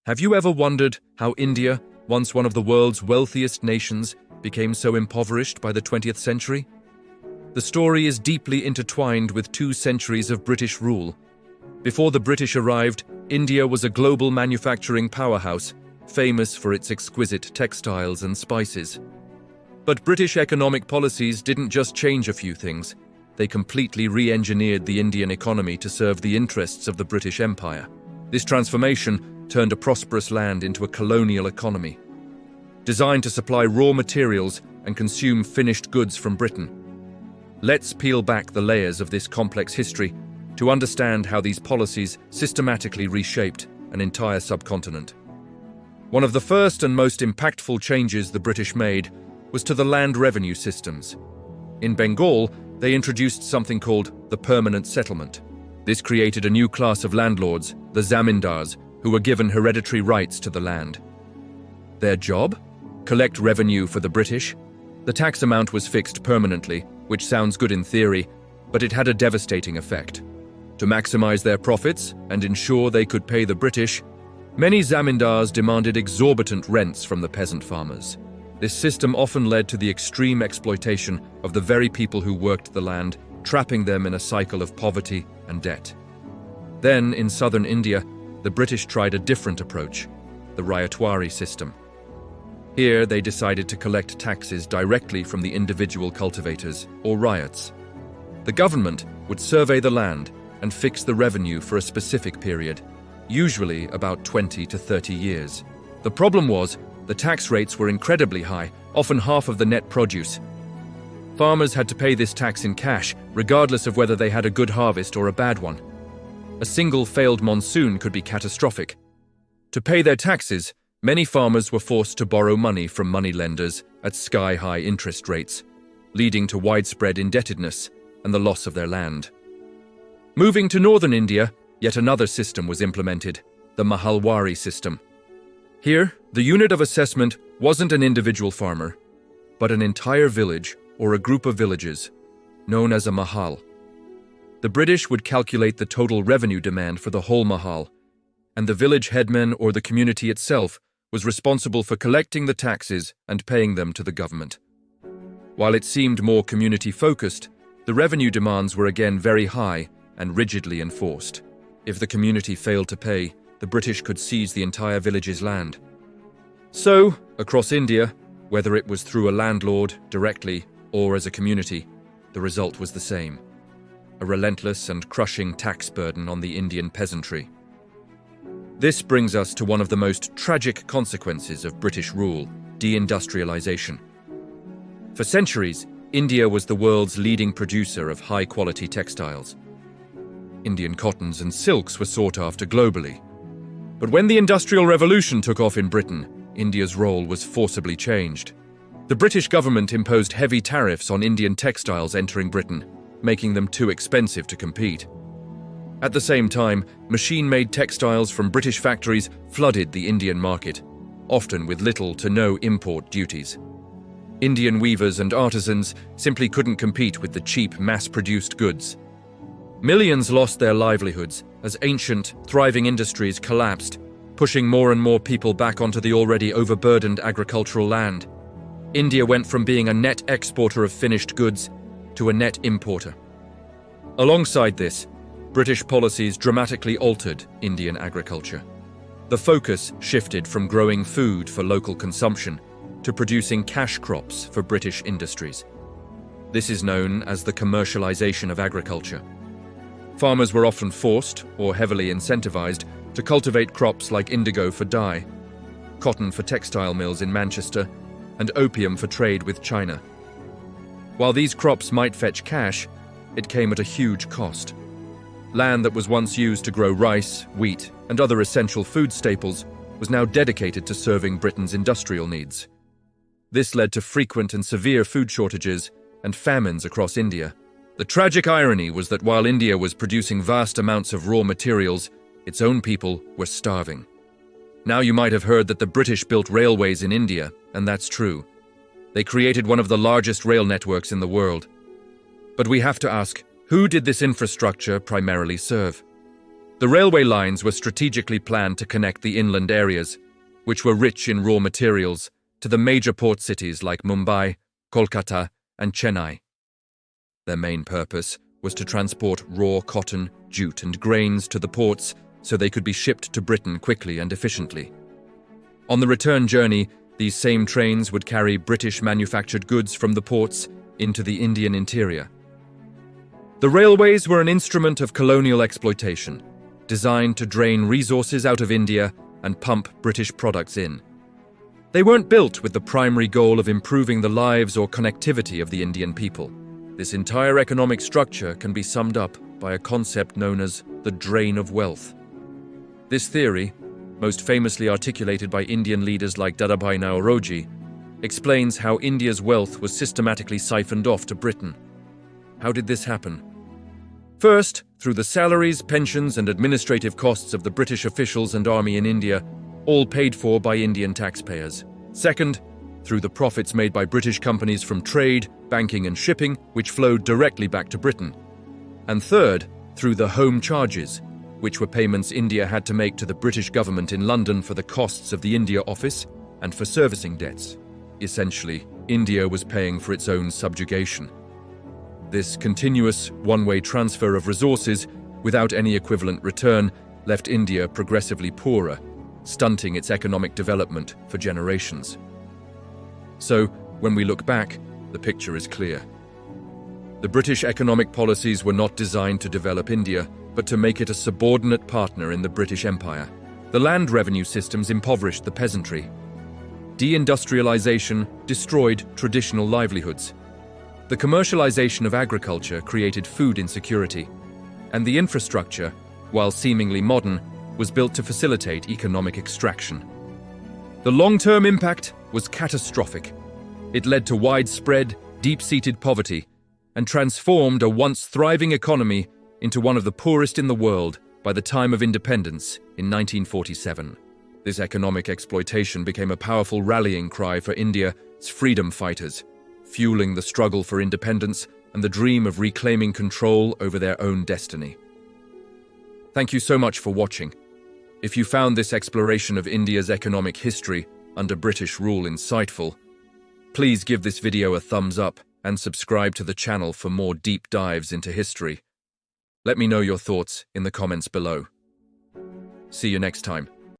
Have you ever wondered how India, once one of the world's wealthiest nations, became so impoverished by the 20th century? The story is deeply intertwined with 2 centuries of British rule. Before the British arrived, India was a global manufacturing powerhouse, famous for its exquisite textiles and spices. But British economic policies didn't just change a few things. They completely re-engineered the Indian economy to serve the interests of the British Empire. This transformation turned a prosperous land into a colonial economy, designed to supply raw materials and consume finished goods from Britain. Let's peel back the layers of this complex history to understand how these policies systematically reshaped an entire subcontinent. One of the first and most impactful changes the British made was to the land revenue systems. In Bengal, they introduced something called the permanent settlement. This created a new class of landlords, the Zamindars, who were given hereditary rights to the land. Their job? Collect revenue for the British. The tax amount was fixed permanently, which sounds good in theory, but it had a devastating effect. To maximize their profits and ensure they could pay the British, many zamindars demanded exorbitant rents from the peasant farmers. This system often led to the extreme exploitation of the very people who worked the land, trapping them in a cycle of poverty and debt. Then, in southern India, the British tried a different approach, the Ryotwari System. Here, they decided to collect taxes directly from the individual cultivators, or ryots. The government would survey the land and fix the revenue for a specific period, usually about 20 to 30 years. The problem was, the tax rates were incredibly high, often half of the net produce. Farmers had to pay this tax in cash, regardless of whether they had a good harvest or a bad one. A single failed monsoon could be catastrophic. To pay their taxes, many farmers were forced to borrow money from moneylenders at sky-high interest rates, leading to widespread indebtedness and the loss of their land. Moving to northern India, yet another system was implemented, the Mahalwari System. Here, the unit of assessment wasn't an individual farmer, but an entire village or a group of villages, known as a mahal. The British would calculate the total revenue demand for the whole mahal, and the village headman or the community itself was responsible for collecting the taxes and paying them to the government. While it seemed more community-focused, the revenue demands were again very high and rigidly enforced. If the community failed to pay, the British could seize the entire village's land. So, across India, whether it was through a landlord, directly, or as a community, the result was the same: a relentless and crushing tax burden on the Indian peasantry. This brings us to one of the most tragic consequences of British rule: deindustrialization. For centuries, India was the world's leading producer of high-quality textiles. Indian cottons and silks were sought after globally. But when the Industrial Revolution took off in Britain, India's role was forcibly changed. The British government imposed heavy tariffs on Indian textiles entering Britain, making them too expensive to compete. At the same time, machine-made textiles from British factories flooded the Indian market, often with little to no import duties. Indian weavers and artisans simply couldn't compete with the cheap, mass-produced goods. Millions lost their livelihoods as ancient, thriving industries collapsed, pushing more and more people back onto the already overburdened agricultural land. India went from being a net exporter of finished goods to a net importer. Alongside this, British policies dramatically altered Indian agriculture. The focus shifted from growing food for local consumption to producing cash crops for British industries. This is known as the commercialization of agriculture. Farmers were often forced, or heavily incentivized, to cultivate crops like indigo for dye, cotton for textile mills in Manchester, and opium for trade with China. While these crops might fetch cash, it came at a huge cost. Land that was once used to grow rice, wheat, and other essential food staples was now dedicated to serving Britain's industrial needs. This led to frequent and severe food shortages and famines across India. The tragic irony was that while India was producing vast amounts of raw materials, its own people were starving. Now you might have heard that the British built railways in India, and that's true. They created one of the largest rail networks in the world. But we have to ask, who did this infrastructure primarily serve? The railway lines were strategically planned to connect the inland areas, which were rich in raw materials, to the major port cities like Mumbai, Kolkata, and Chennai. Their main purpose was to transport raw cotton, jute, and grains to the ports so they could be shipped to Britain quickly and efficiently. On the return journey, these same trains would carry British-manufactured goods from the ports into the Indian interior. The railways were an instrument of colonial exploitation, designed to drain resources out of India and pump British products in. They weren't built with the primary goal of improving the lives or connectivity of the Indian people. This entire economic structure can be summed up by a concept known as the drain of wealth. This theory, most famously articulated by Indian leaders like Dadabhai Naoroji, explains how India's wealth was systematically siphoned off to Britain. How did this happen? First, through the salaries, pensions, and administrative costs of the British officials and army in India, all paid for by Indian taxpayers. Second, through the profits made by British companies from trade, banking, and shipping, which flowed directly back to Britain. And third, through the home charges, which were payments India had to make to the British government in London for the costs of the India Office and for servicing debts. Essentially, India was paying for its own subjugation. This continuous, one-way transfer of resources, without any equivalent return, left India progressively poorer, stunting its economic development for generations. So, when we look back, the picture is clear. The British economic policies were not designed to develop India, but to make it a subordinate partner in the British Empire. The land revenue systems impoverished the peasantry. Deindustrialization destroyed traditional livelihoods. The commercialization of agriculture created food insecurity, and the infrastructure, while seemingly modern, was built to facilitate economic extraction. The long-term impact was catastrophic. It led to widespread, deep-seated poverty and transformed a once thriving economy into one of the poorest in the world by the time of independence in 1947. This economic exploitation became a powerful rallying cry for India's freedom fighters, fueling the struggle for independence and the dream of reclaiming control over their own destiny. Thank you so much for watching. If you found this exploration of India's economic history under British rule insightful, please give this video a thumbs up and subscribe to the channel for more deep dives into history. Let me know your thoughts in the comments below. See you next time.